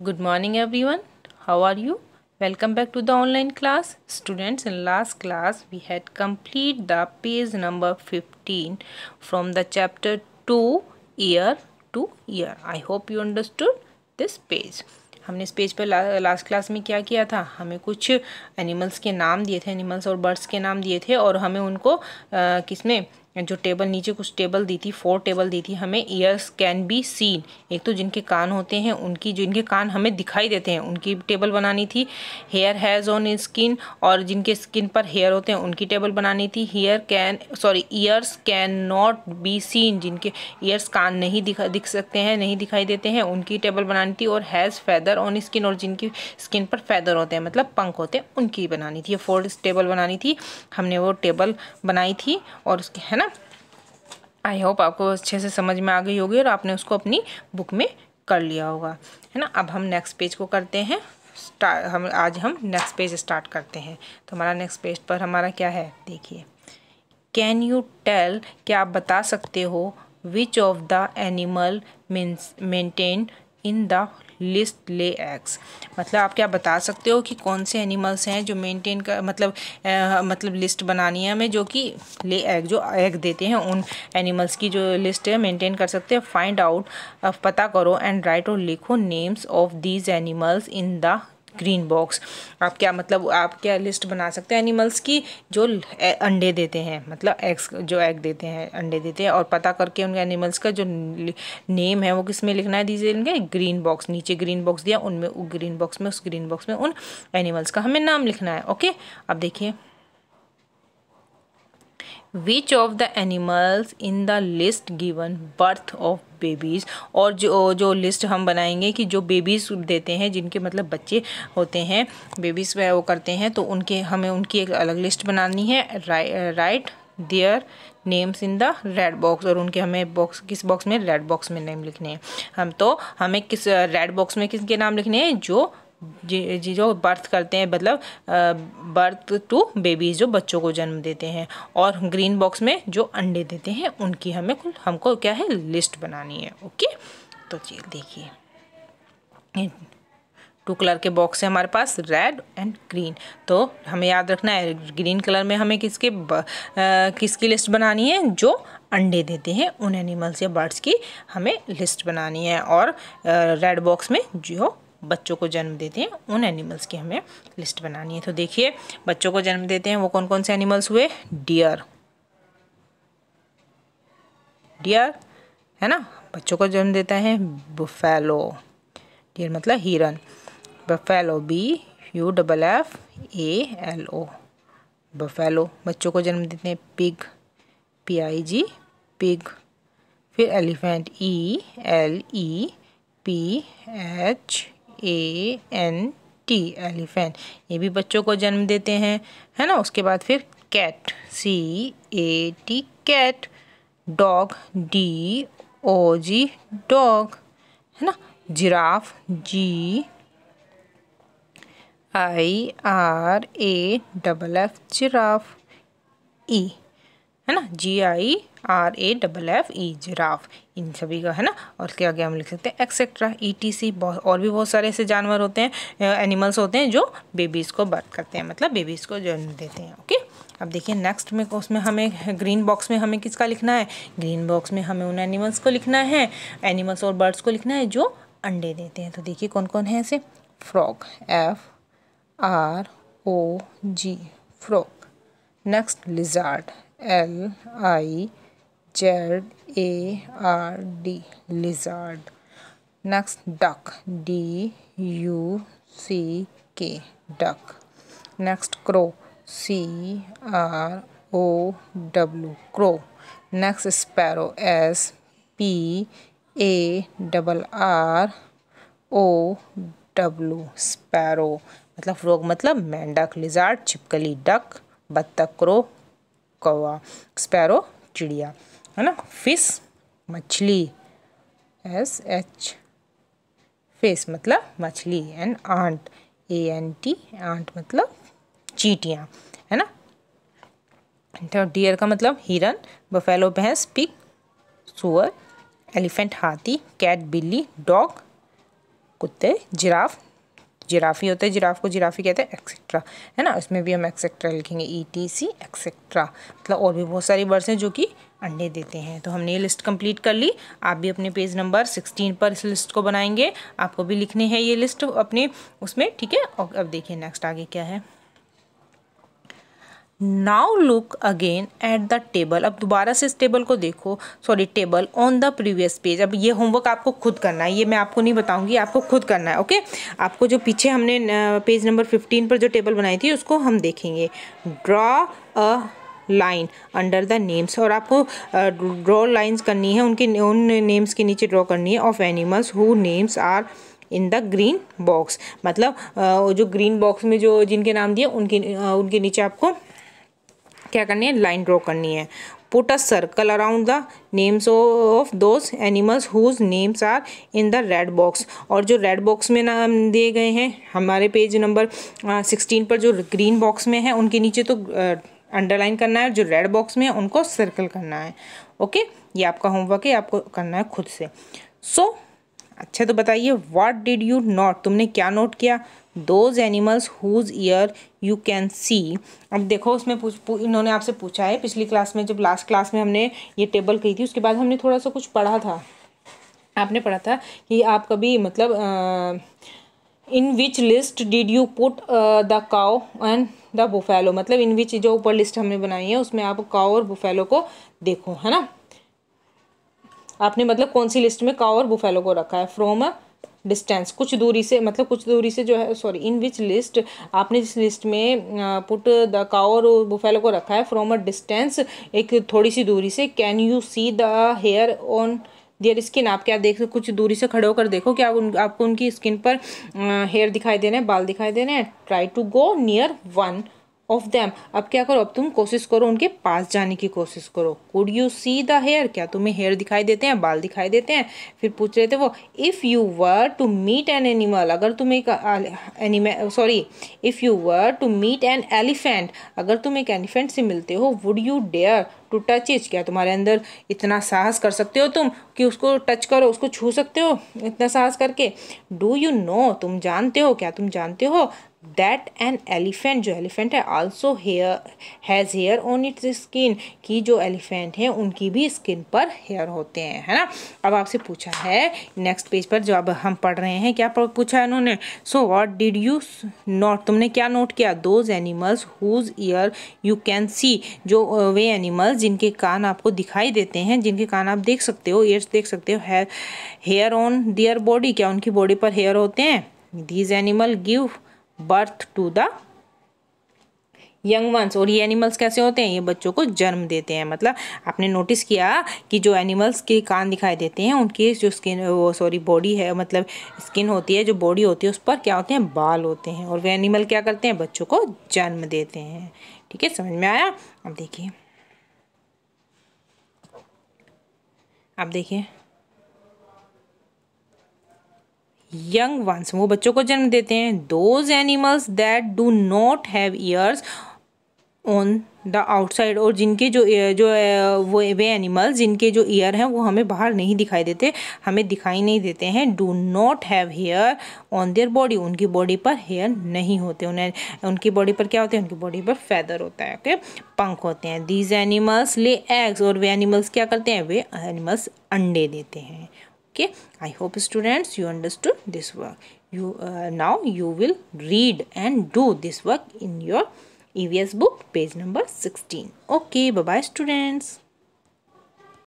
Good morning everyone. How are you? Welcome back to the online class. Students, in last class we had complete the page number 15 from the chapter 2 year to year. I hope you understood this page. हमने इस page पर last class में क्या किया था, हमें कुछ animals के नाम दिए थे, एनिमल्स और बर्ड्स के नाम दिए थे और हमें उनको किसमें जो टेबल नीचे कुछ टेबल दी थी, 4 टेबल दी थी हमें. ईयर्स कैन बी सीन, एक तो जिनके कान होते हैं उनकी, जो इनके कान हमें दिखाई देते हैं उनकी टेबल बनानी थी. हेयर हैज़ ऑन स्किन, और जिनके स्किन पर हेयर होते हैं उनकी टेबल बनानी थी. Years can not be seen, जिनके ईयर्स कान नहीं दिख सकते हैं, नहीं दिखाई देते हैं, उनकी टेबल बनानी थी. और हैज़ फेदर ऑन स्किन, और जिनकी स्किन पर फेदर होते हैं मतलब पंख होते हैं उनकी बनानी थी. ये 4 टेबल बनानी थी, हमने वो टेबल बनाई थी. और उसके है ना, आई होप आपको अच्छे से समझ में आ गई होगी और आपने उसको अपनी बुक में कर लिया होगा, है ना. अब हम नेक्स्ट पेज को करते हैं आज हम नेक्स्ट पेज स्टार्ट करते हैं. तो हमारा नेक्स्ट पेज पर हमारा क्या है, देखिए. कैन यू टेल, क्या आप बता सकते हो, which of the animal maintain in the list lay eggs. मतलब आप क्या बता सकते हो कि कौन से एनिमल्स हैं जो मेंटेन कर मतलब लिस्ट बनानी है हमें, जो कि ले एग, जो एग देते हैं, उन एनिमल्स की जो लिस्ट है मेंटेन कर सकते हैं. फाइंड आउट, पता करो, एंड राइट और लिखो names of these animals in the green box. आप क्या मतलब आप क्या लिस्ट बना सकते हैं एनिमल्स की जो अंडे देते हैं, मतलब एग्स, जो एग देते हैं, अंडे देते हैं. और पता करके उन एनिमल्स का जो नेम है वो किस में लिखना है, दीजिए ग्रीन बॉक्स. नीचे ग्रीन बॉक्स दिया, उनमें उस ग्रीन बॉक्स में उन एनिमल्स का हमें नाम लिखना है. ओके, अब देखिए. Which of the animals in the list given birth of babies. और जो लिस्ट हम बनाएंगे कि जो बेबीज़ देते हैं, जिनके मतलब बच्चे होते हैं, बेबीज़ वो करते हैं, तो हमें उनकी एक अलग लिस्ट बनानी है. Right their names in the red box, और उनके हमें किस बॉक्स में, रेड बॉक्स में नेम लिखने हैं. हमें किस रेड बॉक्स में किसके नाम लिखने हैं, जो बर्थ करते हैं, मतलब बर्थ टू बेबीज, जो बच्चों को जन्म देते हैं. और ग्रीन बॉक्स में जो अंडे देते हैं उनकी हमको क्या है, लिस्ट बनानी है. ओके, तो चलिए देखिए. 2 कलर के बॉक्स है हमारे पास, रेड एंड ग्रीन. तो हमें याद रखना है, ग्रीन कलर में हमें किसकी लिस्ट बनानी है, जो अंडे देते हैं उन एनिमल्स या बर्ड्स की हमें लिस्ट बनानी है. और रेड बॉक्स में जो बच्चों को जन्म देते हैं उन एनिमल्स की हमें लिस्ट बनानी है. तो देखिए, बच्चों को जन्म देते हैं वो कौन कौन से एनिमल्स हुए, डियर है ना. बच्चों को जन्म देता है बुफेलो, डियर मतलब हिरन. Buffalo, BUFFALO, buffalo. बच्चों को जन्म देते हैं पिग, PIG, पिग. फिर एलिफेंट, ELEPHANT, एलिफेंट. ये भी बच्चों को जन्म देते हैं, है ना. उसके बाद फिर cat, CAT, cat. Dog, DOG, dog, है ना. Giraffe, GIRAFF, giraffe. है ना, GIRAFF, जिराफ. इन सभी का है ना. और क्या आगे हम लिख सकते हैं, एक्सेट्रा, ETC. और भी बहुत सारे ऐसे जानवर होते हैं, एनिमल्स होते हैं जो बेबीज़ को बर्थ करते हैं, मतलब बेबीज़ को जन्म देते हैं. ओके, अब देखिए नेक्स्ट में, उसमें हमें ग्रीन बॉक्स में हमें किसका लिखना है, ग्रीन बॉक्स में हमें उन एनिमल्स को लिखना है, एनिमल्स और बर्ड्स को लिखना है जो अंडे देते हैं. तो देखिए कौन कौन है ऐसे. Frog, FROG, frog. Next lizard, LIZARD, lizard. Next duck, DUCK, duck. Next crow, CROW, crow. Next sparrow, SPARROW, sparrow. मतलब फ्रॉग मतलब मेंढक, लिजार्ड छिपकली, डक बत्तख, क्रो कौवा, स्पैरो चिड़िया, है ना. फिश मछली, SH, फिश मतलब मछली. एंड आंट, ANT, आंट मतलब चींटियाँ, है ना. तो डियर का मतलब हिरन, बफेलो भैंस, पिग सुअर, एलिफेंट हाथी, कैट बिल्ली, डॉग कुत्ते, जिराफ, जिराफी होता है, जिराफ को जिराफी कहते हैं, एक्सेट्रा, है ना। इसमें भी हम एक्सेट्रा लिखेंगे, ETC एक्सेट्रा। मतलब और भी बहुत सारी बर्ड्स हैं जो कि अंडे देते हैं। तो हमने ये लिस्ट कंप्लीट कर ली। आप भी अपने पेज नंबर 16 पर इस लिस्ट को बनाएंगे, आपको भी लिखने हैं ये लिस्ट अपने उसमें, ठीक है। और अब देखिए नेक्स्ट आगे क्या है। Now look again at the table. अब दोबारा से इस टेबल को देखो, sorry table on the previous page. अब ये होमवर्क आपको खुद करना है, ये मैं आपको नहीं बताऊंगी, आपको खुद करना है, ओके। आपको जो पीछे हमने पेज नंबर 15 पर जो टेबल बनाई थी उसको हम देखेंगे। Draw a line under the names, और आपको ड्रॉ लाइंस करनी है उन नेम्स के नीचे ड्रॉ करनी है, of animals who names are in the green box. मतलब जो ग्रीन बॉक्स में जो जिनके नाम दिए उनके नीचे आपको क्या करनी है, लाइन ड्रॉ करनी है। Put a circle around the names of those animals whose names are in the red box. और जो रेड बॉक्स में नाम दिए गए हैं हमारे पेज नंबर 16 पर, जो ग्रीन बॉक्स में है उनके नीचे तो अंडरलाइन करना है, जो रेड बॉक्स में है उनको सर्कल करना है, ओके। ये आपका होमवर्क है, आपको करना है खुद से। सो अच्छा तो बताइए, व्हाट डिड यू नोट, तुमने क्या नोट किया। Those animals whose ear you can see. अब देखो उसमें इन्होंने आपसे पूछा है, पिछली क्लास में जब लास्ट क्लास में हमने ये टेबल की थी उसके बाद हमने थोड़ा सा कुछ पढ़ा था, आपने पढ़ा था कि आप कभी मतलब in which list did you put the cow and the buffalo. मतलब इन विच जो ऊपर लिस्ट हमने बनाई है उसमें आप काउ और बुफेलो को देखो, है ना। आपने मतलब कौन सी लिस्ट में काउ और बुफेलो को रखा है। फ्रॉम अ डिस्टेंस, कुछ दूरी से, मतलब कुछ दूरी से जो है, सॉरी इन विच लिस्ट, आपने जिस लिस्ट में पुट द काउ और बुफेलो को रखा है फ्रॉम अ डिस्टेंस, एक थोड़ी सी दूरी से। Can you see the hair on their skin, आप क्या देख, कुछ दूरी से खड़े होकर देखो कि आपको उनकी स्किन पर हेयर दिखाई दे रहे हैं, बाल दिखाई दे रहे हैं। Try to go near one of them. अब क्या करो, अब तुम कोशिश करो उनके पास जाने की कोशिश करो। Could you see the hair, क्या तुम्हें हेयर दिखाई देते हैं, बाल दिखाई देते हैं। फिर पूछ रहे थे वो, if you were to meet an animal, अगर तुम एक if you were to meet an elephant, अगर तुम एक एलिफेंट से मिलते हो, would you dare to touch it, क्या तुम्हारे अंदर इतना साहस कर सकते हो तुम कि उसको टच करो, उसको छू सकते हो इतना साहस करके। डू यू नो, तुम जानते हो, क्या तुम जानते हो दैट एन एलिफेंट, जो एलिफेंट है, also hair has hair on its skin, कि जो एलिफेंट है उनकी भी स्किन पर हेयर होते हैं, है ना। अब आपसे पूछा है नेक्स्ट पेज पर, जो अब हम पढ़ रहे हैं, क्या पूछा है इन्होंने। So what did you note, तुमने क्या नोट किया। Those animals whose ear you can see, जो वे एनिमल्स जिनके कान आपको दिखाई देते हैं, जिनके कान आप देख सकते हो, ईयर्स देख सकते हो। हेयर ऑन देयर बॉडी, क्या उनकी बॉडी पर हेयर होते हैं। These animal give birth to the young ones, और ये एनिमल्स कैसे होते हैं, ये बच्चों को जन्म देते हैं। मतलब आपने नोटिस किया कि जो एनिमल्स के कान दिखाई देते हैं उनकी जो स्किन, वो सॉरी बॉडी है, मतलब स्किन होती है, जो बॉडी होती है उस पर क्या होते हैं, बाल होते हैं। और वे एनिमल क्या करते हैं, बच्चों को जन्म देते हैं। ठीक है, समझ में आया। अब देखिए, अब देखिए, यंग वंस, वो बच्चों को जन्म देते हैं। Those animals that do not have years on the outside, और जिनके जो वो वे एनिमल्स जिनके जो ईयर हैं वो हमें बाहर नहीं दिखाई देते, हमें दिखाई नहीं देते हैं। Do not have hair on their body, उनकी बॉडी पर हेयर नहीं होते, उन्हें उनकी बॉडी पर क्या होते हैं, उनकी बॉडी पर फैदर होता है, ओके, पंख होते हैं। दीज एनिमल्स ले एग्स, और वे एनिमल्स क्या करते हैं, वे एनिमल्स अंडे देते हैं। Okay, I hope students you understood this work. Now you will read and do this work in your EVS book, page number 16. Okay, bye bye students.